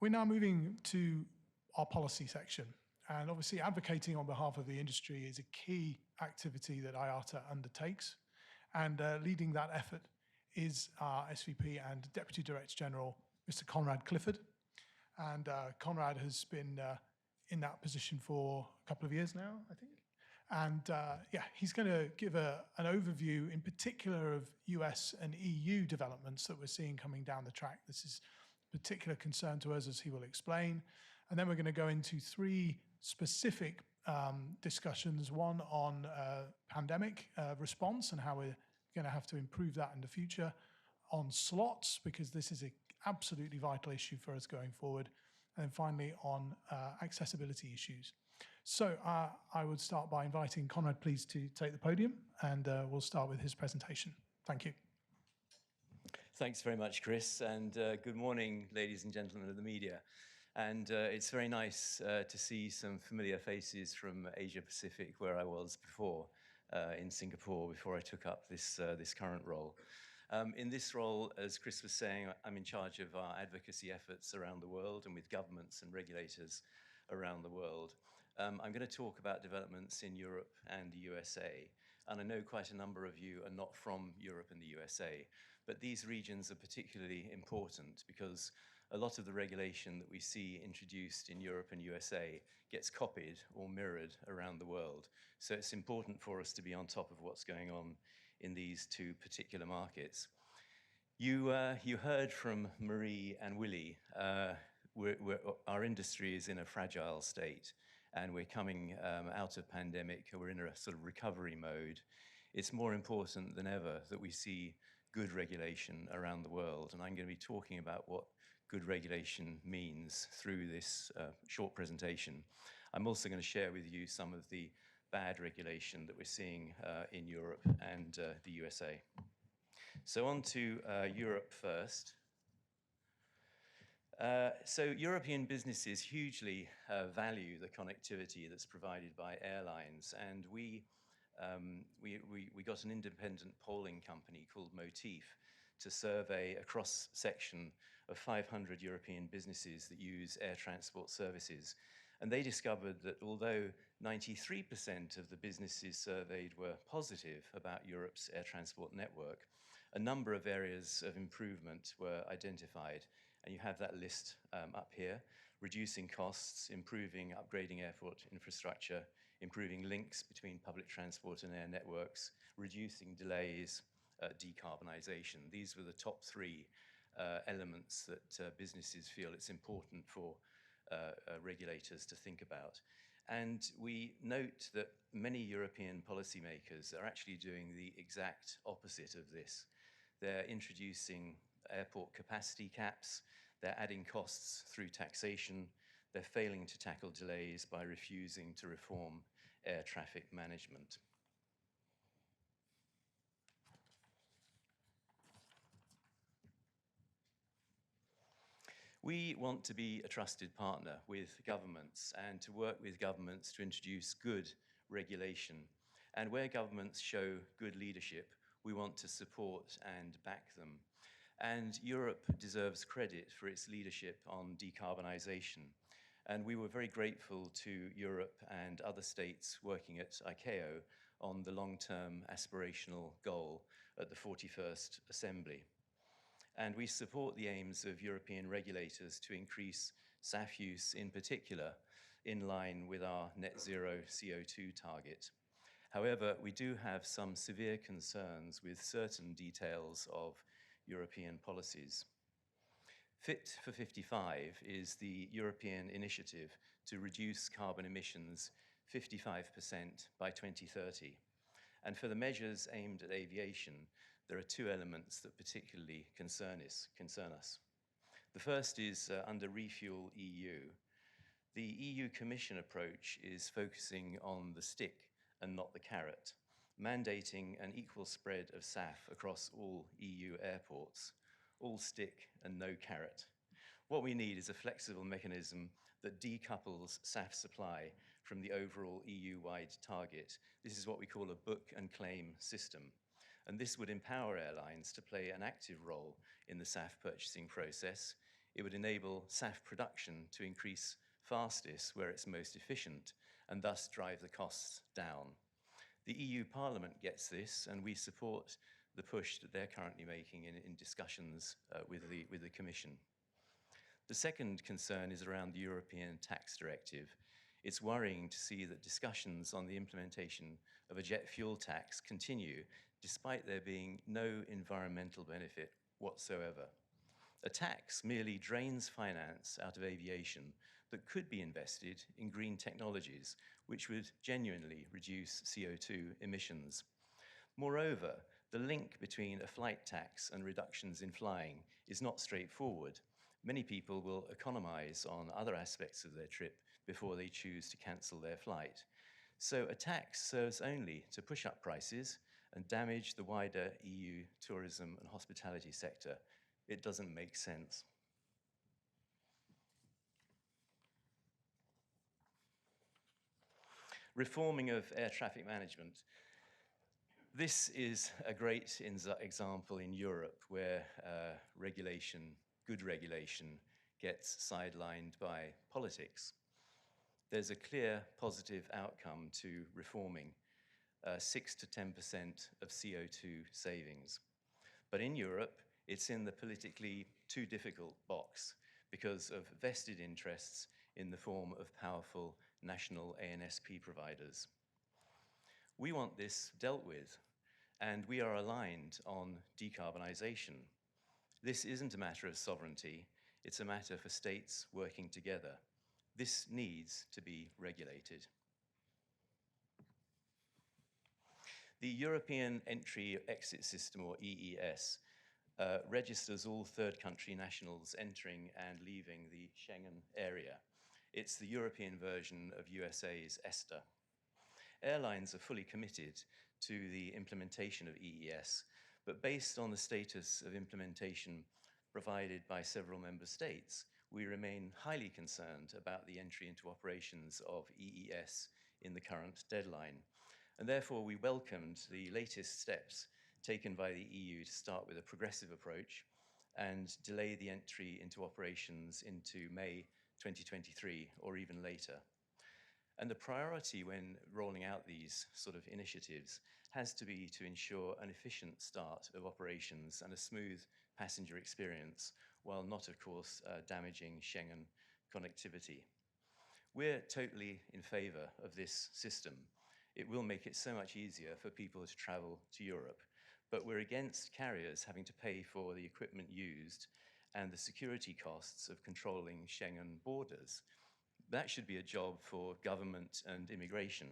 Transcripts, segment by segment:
We're now moving to our policy section. And obviously advocating on behalf of the industry is a key activity that IATA undertakes. And leading that effort is our SVP and Deputy Director General, Mr. Conrad Clifford. And Conrad has been in that position for a couple of years now, I think. And yeah, he's going to give an overview in particular of US and EU developments that we're seeing coming down the track. This is a particular concern to us, as he will explain. And then we're going to go into three specific discussions, one on pandemic response and how we're going to have to improve that in the future, on slots, because this is an absolutely vital issue for us going forward, and then finally on accessibility issues. So I would start by inviting Conrad, please, to take the podium, and we'll start with his presentation. Thank you. Thanks very much, Chris, and good morning, ladies and gentlemen of the media. And it's very nice to see some familiar faces from Asia Pacific, where I was before, in Singapore, before I took up this current role. In this role, as Chris was saying, I'm in charge of our advocacy efforts around the world and with governments and regulators around the world. I'm going to talk about developments in Europe and the USA. And I know quite a number of you are not from Europe and the USA, but these regions are particularly important because a lot of the regulation that we see introduced in Europe and USA gets copied or mirrored around the world. So it's important for us to be on top of what's going on in these two particular markets. You heard from Marie and Willie, our industry is in a fragile state, and we're coming out of pandemic, we're in a sort of recovery mode. It's more important than ever that we see good regulation around the world, and I'm going to be talking about what good regulation means through this short presentation. I'm also going to share with you some of the bad regulation that we're seeing in Europe and the USA. So on to Europe first. So European businesses hugely value the connectivity that's provided by airlines, and we got an independent polling company called Motif to survey a cross-section of 500 European businesses that use air transport services. And they discovered that although 93% of the businesses surveyed were positive about Europe's air transport network, a number of areas of improvement were identified. And you have that list up here: reducing costs, improving, upgrading airport infrastructure, improving links between public transport and air networks, reducing delays, decarbonisation. These were the top three elements that businesses feel it's important for regulators to think about. And we note that many European policymakers are actually doing the exact opposite of this. They're introducing airport capacity caps, they're adding costs through taxation, they're failing to tackle delays by refusing to reform air traffic management. We want to be a trusted partner with governments and to work with governments to introduce good regulation. And where governments show good leadership, we want to support and back them. And Europe deserves credit for its leadership on decarbonisation. And we were very grateful to Europe and other states working at ICAO on the long-term aspirational goal at the 41st Assembly. And we support the aims of European regulators to increase SAF use in particular, in line with our net zero CO2 target. However, we do have some severe concerns with certain details of European policies. Fit for 55 is the European initiative to reduce carbon emissions 55% by 2030. And for the measures aimed at aviation, there are two elements that particularly concern us. The first is under Refuel EU. The EU Commission approach is focusing on the stick and not the carrot, mandating an equal spread of SAF across all EU airports, all stick and no carrot. What we need is a flexible mechanism that decouples SAF supply from the overall EU-wide target. This is what we call a book and claim system. And this would empower airlines to play an active role in the SAF purchasing process, It would enable SAF production to increase fastest where it's most efficient and thus drive the costs down. The EU Parliament gets this, and we support the push that they're currently making in discussions with the Commission. The second concern is around the European Tax Directive. It's worrying to see that discussions on the implementation of a jet fuel tax continue despite there being no environmental benefit whatsoever. A tax merely drains finance out of aviation that could be invested in green technologies, which would genuinely reduce CO2 emissions. Moreover, the link between a flight tax and reductions in flying is not straightforward. Many people will economize on other aspects of their trip before they choose to cancel their flight. So a tax serves only to push up prices and damage the wider EU tourism and hospitality sector. It doesn't make sense. Reforming of air traffic management. This is a great example in Europe where good regulation, gets sidelined by politics. There's a clear positive outcome to reforming, 6 to 10% of CO2 savings. But in Europe, it's in the politically too difficult box because of vested interests in the form of powerful national ANSP providers. We want this dealt with, and we are aligned on decarbonisation. This isn't a matter of sovereignty, it's a matter for states working together. This needs to be regulated. The European Entry-Exit System, or EES, registers all third country nationals entering and leaving the Schengen area. It's the European version of USA's ESTA. Airlines are fully committed to the implementation of EES, but based on the status of implementation provided by several member states, we remain highly concerned about the entry into operations of EES in the current deadline. And therefore, we welcomed the latest steps taken by the EU to start with a progressive approach and delay the entry into operations into May 2023 or even later. And the priority when rolling out these sort of initiatives has to be to ensure an efficient start of operations and a smooth passenger experience, while not, of course, damaging Schengen connectivity. We're totally in favour of this system. It will make it so much easier for people to travel to Europe, but we're against carriers having to pay for the equipment used and the security costs of controlling Schengen borders. That should be a job for government and immigration.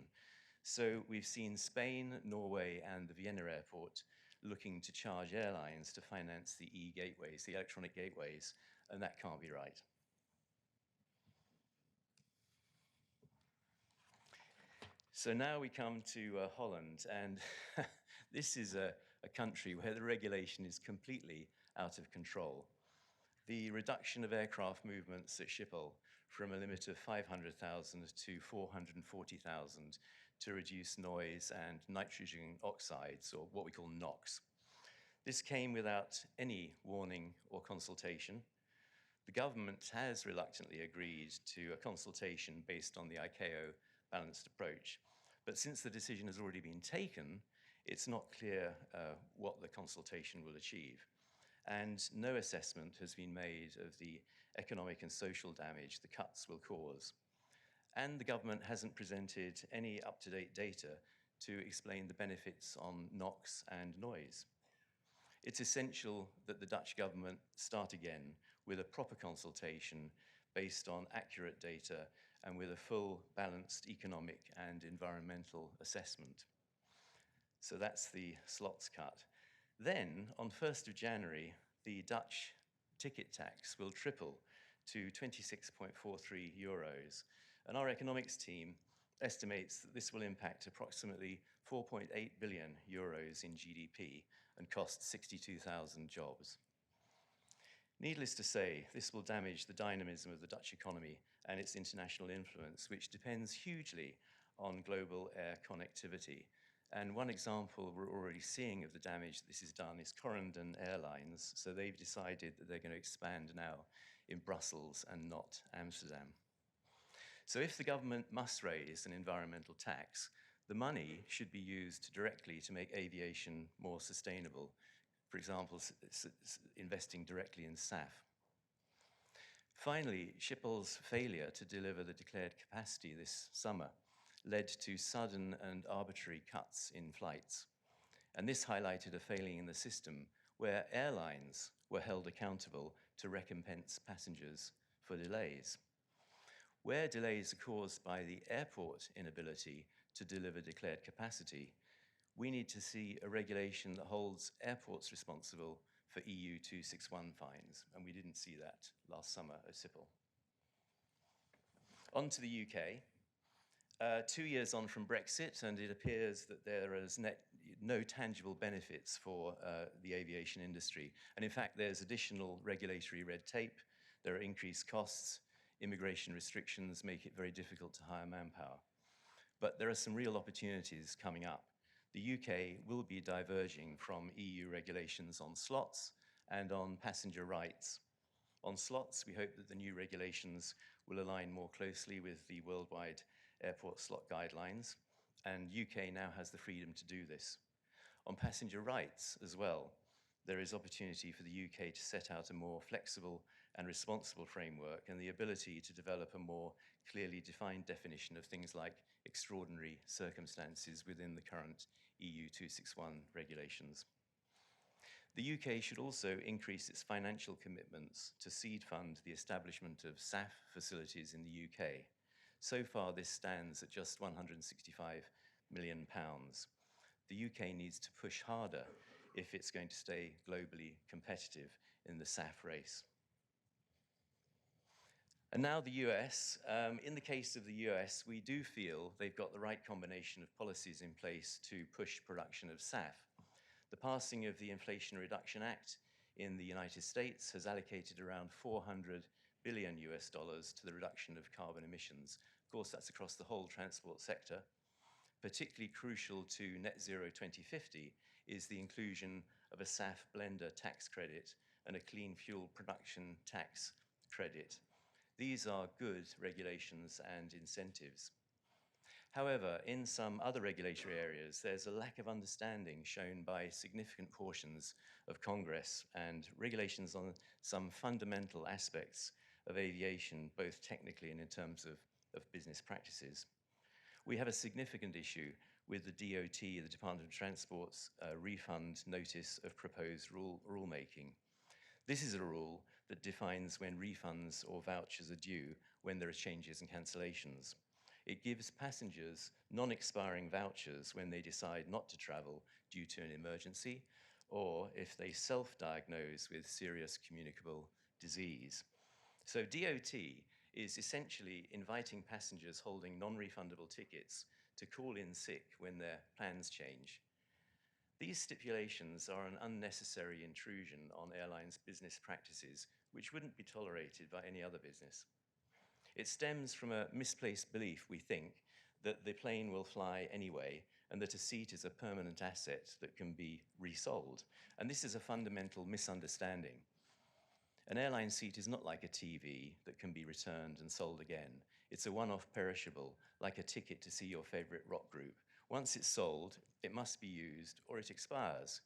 So we've seen Spain, Norway, and the Vienna airport looking to charge airlines to finance the e-gateways, the electronic gateways, and that can't be right. So now we come to Holland, and this is a country where the regulation is completely out of control. The reduction of aircraft movements at Schiphol from a limit of 500,000 to 440,000 to reduce noise and nitrogen oxides, or what we call NOx. This came without any warning or consultation. The government has reluctantly agreed to a consultation based on the ICAO balanced approach. But since the decision has already been taken, it's not clear what the consultation will achieve. And no assessment has been made of the economic and social damage the cuts will cause. And the government hasn't presented any up-to-date data to explain the benefits on NOx and noise. It's essential that the Dutch government start again with a proper consultation based on accurate data and with a full, balanced economic and environmental assessment. So that's the slots cut. Then, on 1st of January, the Dutch ticket tax will triple to 26.43 euros. And our economics team estimates that this will impact approximately 4.8 billion euros in GDP and cost 62,000 jobs. Needless to say, this will damage the dynamism of the Dutch economy and its international influence, which depends hugely on global air connectivity. And one example we're already seeing of the damage this has done is Conrad Airlines. So they've decided that they're going to expand now in Brussels and not Amsterdam. So if the government must raise an environmental tax, the money should be used directly to make aviation more sustainable. For example, investing directly in SAF. Finally, Schiphol's failure to deliver the declared capacity this summer led to sudden and arbitrary cuts in flights. And this highlighted a failing in the system where airlines were held accountable to recompense passengers for delays. Where delays are caused by the airport inability to deliver declared capacity, we need to see a regulation that holds airports responsible for EU 261 fines, and we didn't see that last summer at Schiphol. On to the UK. 2 years on from Brexit, and it appears that there is no tangible benefits for the aviation industry. And in fact, there's additional regulatory red tape, there are increased costs, immigration restrictions make it very difficult to hire manpower. But there are some real opportunities coming up. The UK will be diverging from EU regulations on slots and on passenger rights. On slots, we hope that the new regulations will align more closely with the worldwide airport slot guidelines, and UK now has the freedom to do this. On passenger rights as well, there is opportunity for the UK to set out a more flexible and responsible framework and the ability to develop a more clearly defined definition of things like extraordinary circumstances within the current EU 261 regulations. The UK should also increase its financial commitments to seed fund the establishment of SAF facilities in the UK. So far, this stands at just £165 million. The UK needs to push harder if it's going to stay globally competitive in the SAF race. And now the US. In the case of the US, we do feel they've got the right combination of policies in place to push production of SAF. The passing of the Inflation Reduction Act in the United States has allocated around $400 billion to the reduction of carbon emissions. Of course, that's across the whole transport sector. Particularly crucial to Net Zero 2050 is the inclusion of a SAF blender tax credit and a clean fuel production tax credit. These are good regulations and incentives. However, in some other regulatory areas, there's a lack of understanding shown by significant portions of Congress and regulations on some fundamental aspects of aviation, both technically and in terms of business practices. We have a significant issue with the DOT, the Department of Transport's refund notice of proposed rulemaking. This is a rule that defines when refunds or vouchers are due when there are changes and cancellations. It gives passengers non-expiring vouchers when they decide not to travel due to an emergency or if they self-diagnose with serious communicable disease. So DOT is essentially inviting passengers holding non-refundable tickets to call in sick when their plans change. These stipulations are an unnecessary intrusion on airlines' business practices, which wouldn't be tolerated by any other business. It stems from a misplaced belief, we think, that the plane will fly anyway and that a seat is a permanent asset that can be resold. And this is a fundamental misunderstanding. An airline seat is not like a TV that can be returned and sold again. It's a one-off perishable, like a ticket to see your favorite rock group. Once it's sold, it must be used or it expires.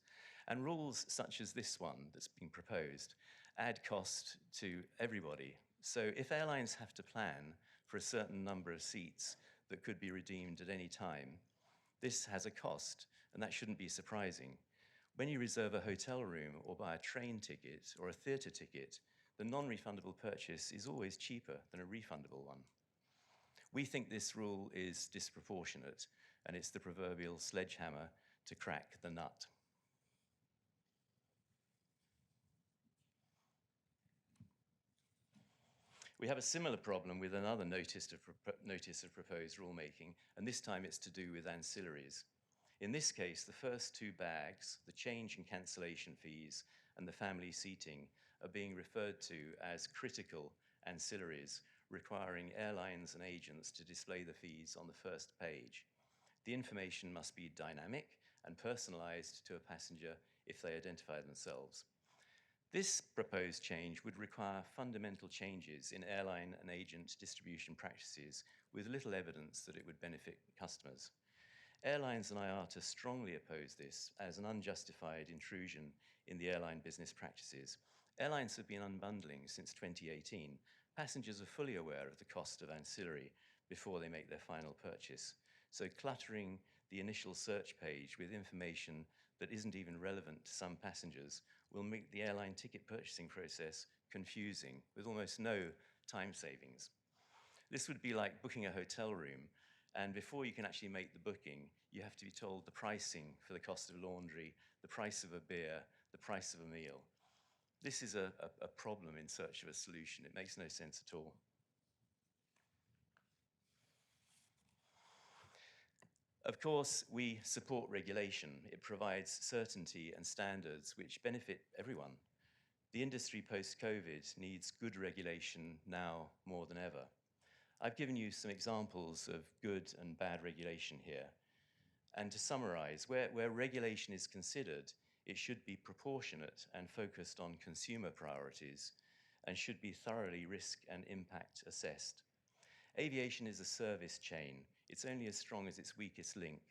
And rules such as this one that's being proposed add cost to everybody. So if airlines have to plan for a certain number of seats that could be redeemed at any time, this has a cost, and that shouldn't be surprising. When you reserve a hotel room or buy a train ticket or a theatre ticket, the non-refundable purchase is always cheaper than a refundable one. We think this rule is disproportionate, and it's the proverbial sledgehammer to crack the nut. We have a similar problem with another notice of proposed rulemaking, and this time it's to do with ancillaries. In this case, the first two bags, the change and cancellation fees and the family seating, are being referred to as critical ancillaries, requiring airlines and agents to display the fees on the first page. The information must be dynamic and personalized to a passenger if they identify themselves. This proposed change would require fundamental changes in airline and agent distribution practices with little evidence that it would benefit customers. Airlines and IATA strongly oppose this as an unjustified intrusion in the airline business practices. Airlines have been unbundling since 2018. Passengers are fully aware of the cost of ancillary before they make their final purchase. So cluttering the initial search page with information that isn't even relevant to some passengers will make the airline ticket purchasing process confusing with almost no time savings. This would be like booking a hotel room, and before you can actually make the booking, you have to be told the pricing for the cost of laundry, the price of a beer, the price of a meal. This is a problem in search of a solution. It makes no sense at all. Of course, we support regulation. It provides certainty and standards which benefit everyone. The industry post-COVID needs good regulation now more than ever. I've given you some examples of good and bad regulation here. And to summarize, where regulation is considered, it should be proportionate and focused on consumer priorities and should be thoroughly risk and impact assessed. Aviation is a service chain. It's only as strong as its weakest link.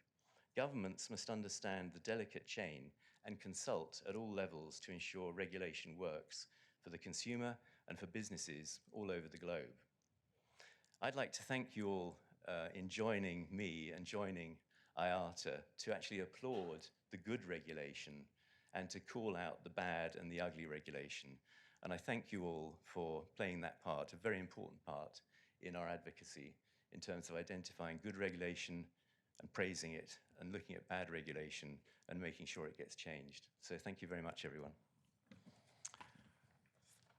Governments must understand the delicate chain and consult at all levels to ensure regulation works for the consumer and for businesses all over the globe. I'd like to thank you all in joining me and joining IATA to actually applaud the good regulation and to call out the bad and the ugly regulation. And I thank you all for playing that part, a very important part in our advocacy in terms of identifying good regulation and praising it and looking at bad regulation and making sure it gets changed. So thank you very much, everyone.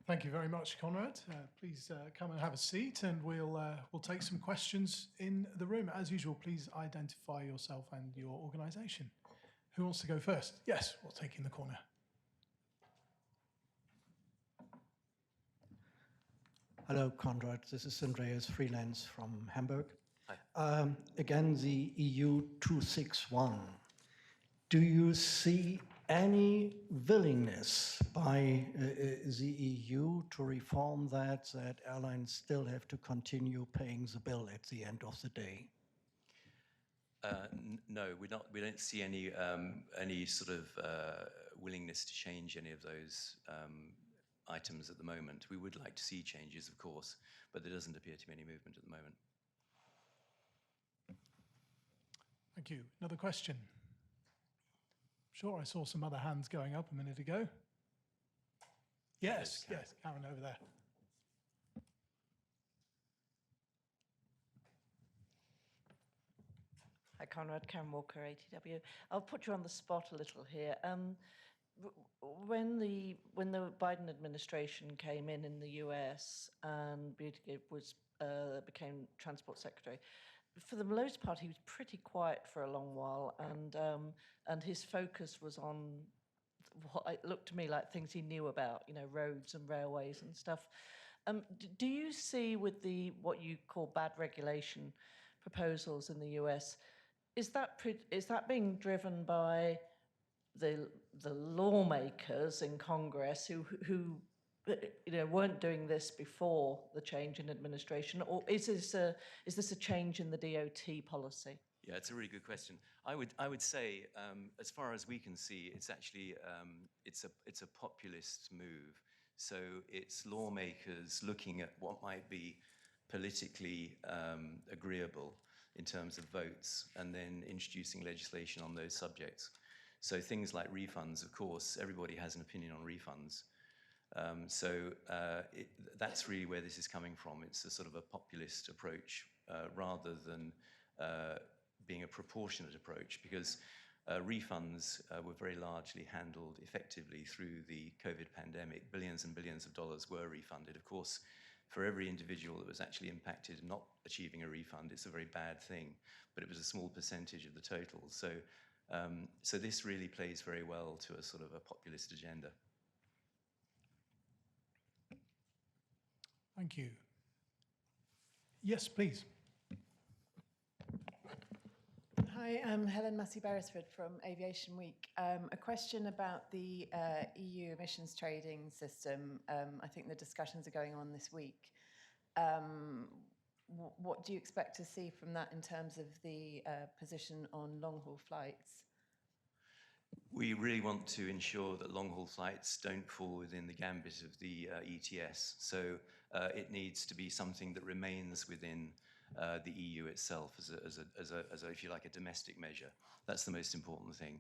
Thank you very much, Conrad. Please come and have a seat, and we'll take some questions in the room. As usual, please identify yourself and your organisation. Who wants to go first? Yes, we'll take in the corner. Hello, Conrad. This is Andreas Freelance from Hamburg. Hi. Again, the EU 261. Do you see any willingness by the EU to reform that airlines still have to continue paying the bill at the end of the day? No, we don't see any sort of willingness to change any of those items at the moment. We would like to see changes, of course, but there doesn't appear to be any movement at the moment. Thank you. Another question? Sure, I saw some other hands going up a minute ago. Yes, Karen over there. Hi, Conrad. Karen Walker, ATW. I'll put you on the spot a little here. When the Biden administration came in the US and Buttigieg became Transport Secretary, for the most part he was pretty quiet for a long while, and his focus was on what it looked to me like things he knew about, roads and railways and stuff. Do you see with what you call bad regulation proposals in the US, is that being driven by the lawmakers in Congress who weren't doing this before the change in administration, or is this a change in the DOT policy? Yeah, it's a really good question. I would say, as far as we can see, it's actually it's a populist move. So it's lawmakers looking at what might be politically agreeable in terms of votes, and then introducing legislation on those subjects. So things like refunds, of course, everybody has an opinion on refunds. That's really where this is coming from. It's a sort of a populist approach rather than being a proportionate approach, because refunds were very largely handled effectively through the COVID pandemic. Billions and billions of dollars were refunded. Of course, for every individual that was actually impacted not achieving a refund, it's a very bad thing, but it was a small percentage of the total. So this really plays very well to a sort of a populist agenda. Thank you. Yes, please. Hi, I'm Helen Massey-Beresford from Aviation Week. A question about the EU emissions trading system. I think the discussions are going on this week. What do you expect to see from that in terms of the position on long-haul flights? We really want to ensure that long-haul flights don't fall within the gambit of the ETS. So it needs to be something that remains within the EU itself as a, if you like, a domestic measure. That's the most important thing.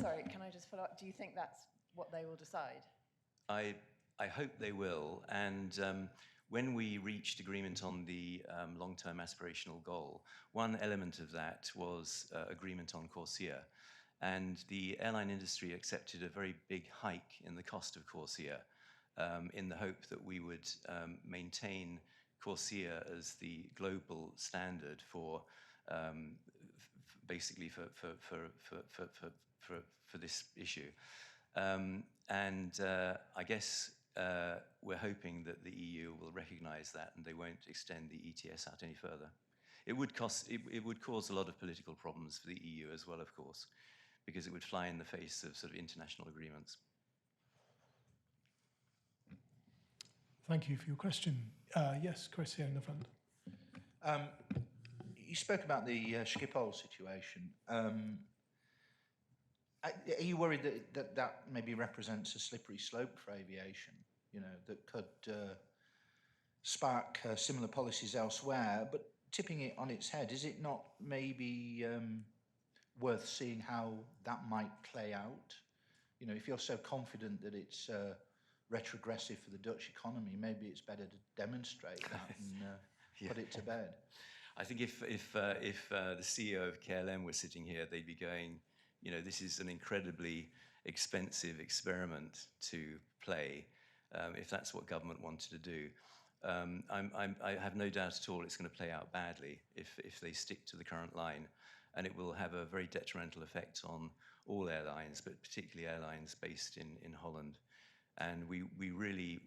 Sorry, can I just follow up? Do you think that's what they will decide? I hope they will. And when we reached agreement on the long-term aspirational goal, one element of that was agreement on CORSIA. And the airline industry accepted a very big hike in the cost of CORSIA in the hope that we would maintain CORSIA as the global standard for basically for this issue. I guess we're hoping that the EU will recognise that and they won't extend the ETS out any further. It would cause a lot of political problems for the EU as well, of course, because it would fly in the face of sort of international agreements. Thank you for your question. Yes, Chris, here in the front. You spoke about the Schiphol situation. Are you worried that maybe represents a slippery slope for aviation, you know, that could spark similar policies elsewhere, but tipping it on its head, is it not maybe worth seeing how that might play out? You know, if you're so confident that it's retrogressive for the Dutch economy, maybe it's better to demonstrate that and put it to bed. I think if the CEO of KLM were sitting here, they'd be going, you know, this is an incredibly expensive experiment to play, if that's what government wanted to do. I have no doubt at all it's going to play out badly if they stick to the current line, and it will have a very detrimental effect on all airlines, but particularly airlines based in Holland. And we really,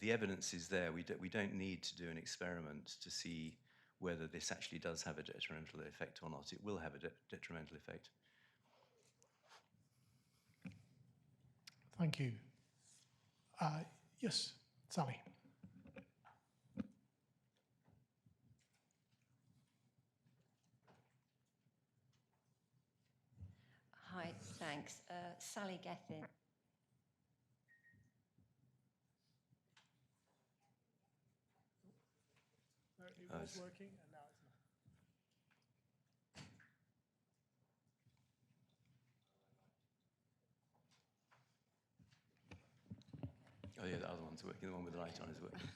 the evidence is there. We don't need to do an experiment to see whether this actually does have a detrimental effect or not. It will have a detrimental effect. Thank you. Yes, Sally. Hi, thanks. Sally Gethin. It was working and now it's not. Oh yeah, the other one's working. The one with the light on is working.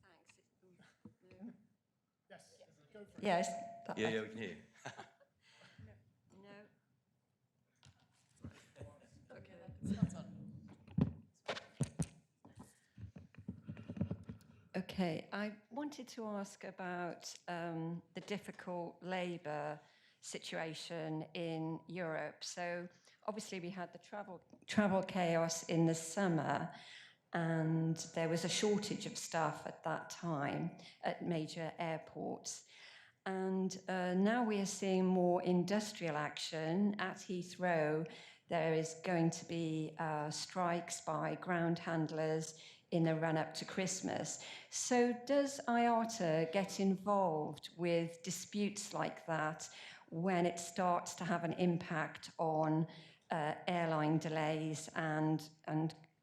Thanks. Yes, go for it. Yes. Yeah, we can hear you. Okay, I wanted to ask about the difficult labour situation in Europe. So obviously we had the travel chaos in the summer, and there was a shortage of staff at that time at major airports. And now we are seeing more industrial action at Heathrow. There is going to be strikes by ground handlers in the run-up to Christmas. So does IATA get involved with disputes like that when it starts to have an impact on airline delays and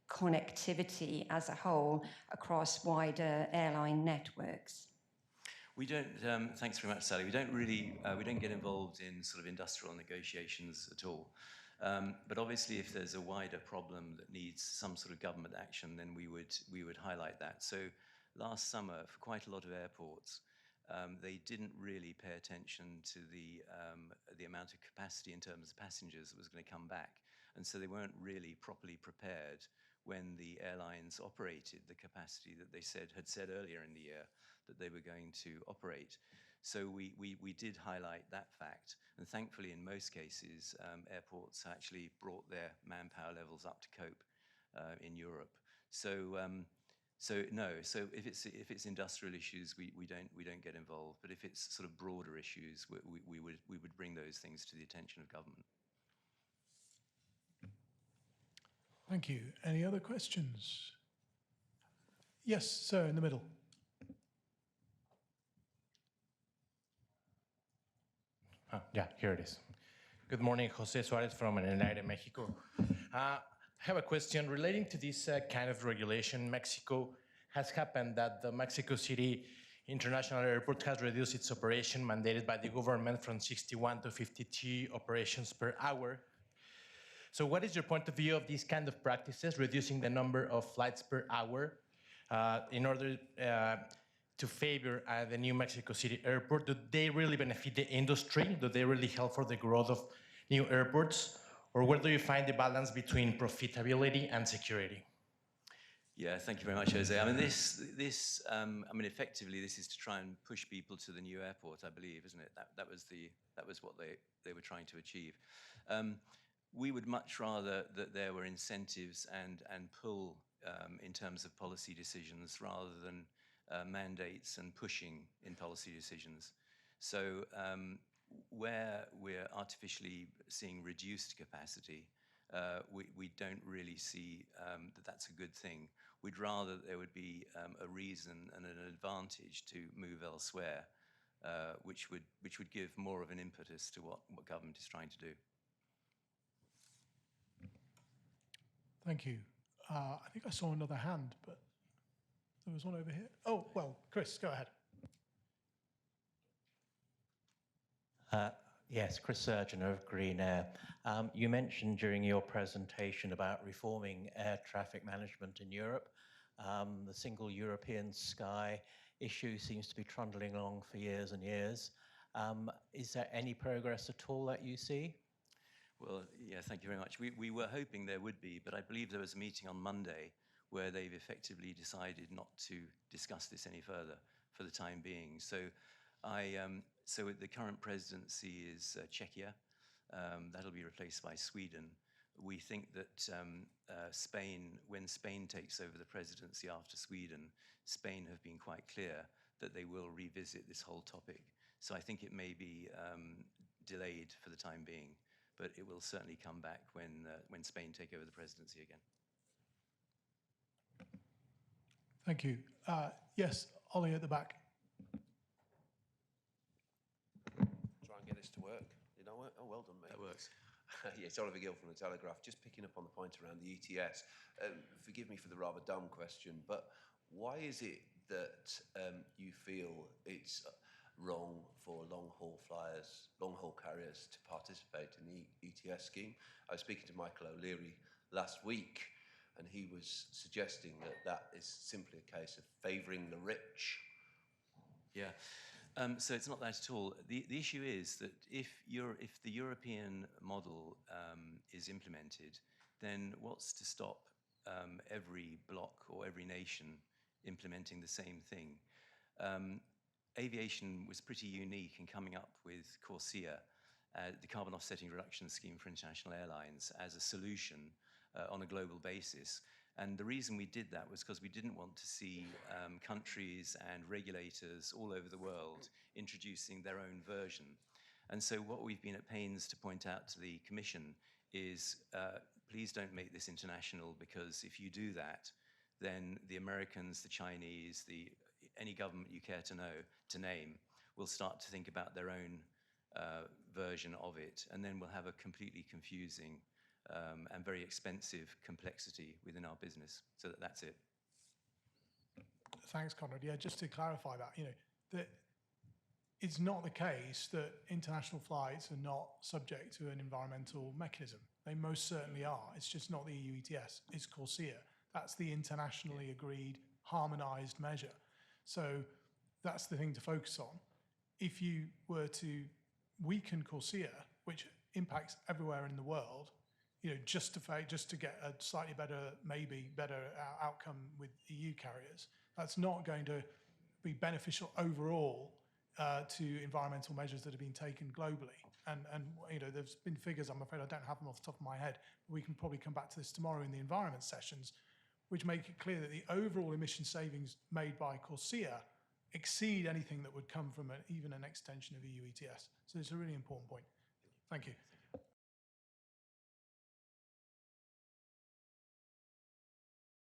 connectivity as a whole across wider airline networks? We don't, thanks very much, Sally. We don't really, we don't get involved in sort of industrial negotiations at all. But obviously, if there's a wider problem that needs some sort of government action, then we would highlight that. So last summer, for quite a lot of airports, they didn't really pay attention to the amount of capacity in terms of passengers that was going to come back. And so they weren't really properly prepared when the airlines operated the capacity that they had said earlier in the year that they were going to operate. So we did highlight that fact, and thankfully in most cases airports actually brought their manpower levels up to cope in Europe. So So no. So if it's industrial issues, we don't get involved. But if it's sort of broader issues, we would bring those things to the attention of government. Thank you. Any other questions? Yes, sir, in the middle. Yeah, here it is. Good morning, Jose Suarez from El Aire, Mexico. I have a question relating to this kind of regulation. Mexico has happened that the Mexico City International Airport has reduced its operation mandated by the government from 61 to 52 operations per hour. So what is your point of view of these kind of practices, reducing the number of flights per hour in order to favor the new Mexico City airport? Do they really benefit the industry? Do they really help for the growth of new airports? Or where do you find the balance between profitability and security? Yeah, thank you very much, Jose. I mean, effectively, this is to try and push people to the new airport, I believe, isn't it? That was what they were trying to achieve. We would much rather that there were incentives and pull in terms of policy decisions rather than mandates and pushing in policy decisions. So where we're artificially seeing reduced capacity, we don't really see that that's a good thing. We'd rather there would be a reason and an advantage to move elsewhere, which would give more of an impetus to what government is trying to do. Thank you. I think I saw another hand, but there was one over here. Oh, well, Chris, go ahead. Yes, Chris Surgeon of Green Air. You mentioned during your presentation about reforming air traffic management in Europe. The single European sky issue seems to be trundling along for years and years. Is there any progress at all that you see? Well, yeah, thank you very much. We were hoping there would be, but I believe there was a meeting on Monday where they've effectively decided not to discuss this any further for the time being. So so the current presidency is Czechia. That'll be replaced by Sweden. We think that Spain, when Spain takes over the presidency after Sweden, Spain have been quite clear that they will revisit this whole topic. So I think it may be delayed for the time being, but it will certainly come back when Spain take over the presidency again. Thank you. Yes, Ollie at the back. Try and get this to work. Did that work? Oh, well done, mate. That works. Yeah, it's Oliver Gill from The Telegraph. Just picking up on the point around the ETS. Forgive me for the rather dumb question, but why is it that you feel it's wrong for long-haul flyers, long-haul carriers to participate in the ETS scheme? I was speaking to Michael O'Leary last week, and he was suggesting that that is simply a case of favouring the rich. Yeah. So it's not that at all. The issue is that if the European model is implemented, then what's to stop every bloc or every nation implementing the same thing? Aviation was pretty unique in coming up with CORSIA, the Carbon Offsetting Reduction Scheme for International Airlines, as a solution on a global basis. And the reason we did that was because we didn't want to see countries and regulators all over the world introducing their own version. And so what we've been at pains to point out to the Commission is please don't make this international, because if you do that, then the Americans, the Chinese, any government you care to name will start to think about their own version of it, and then we'll have a completely confusing and very expensive complexity within our business. So that's it. Thanks, Conrad. Yeah, just to clarify that, that it's not the case that international flights are not subject to an environmental mechanism. They most certainly are. It's just not the EU ETS. It's CORSIA. That's the internationally agreed, harmonised measure. So that's the thing to focus on. If you were to weaken CORSIA, which impacts everywhere in the world, just to get a slightly better, maybe better outcome with EU carriers, that's not going to be beneficial overall to environmental measures that have been taken globally. And there's been figures, I'm afraid I don't have them off the top of my head, but we can probably come back to this tomorrow in the environment sessions, which make it clear that the overall emission savings made by Corsia exceed anything that would come from even an extension of EU ETS. So it's a really important point. Thank you.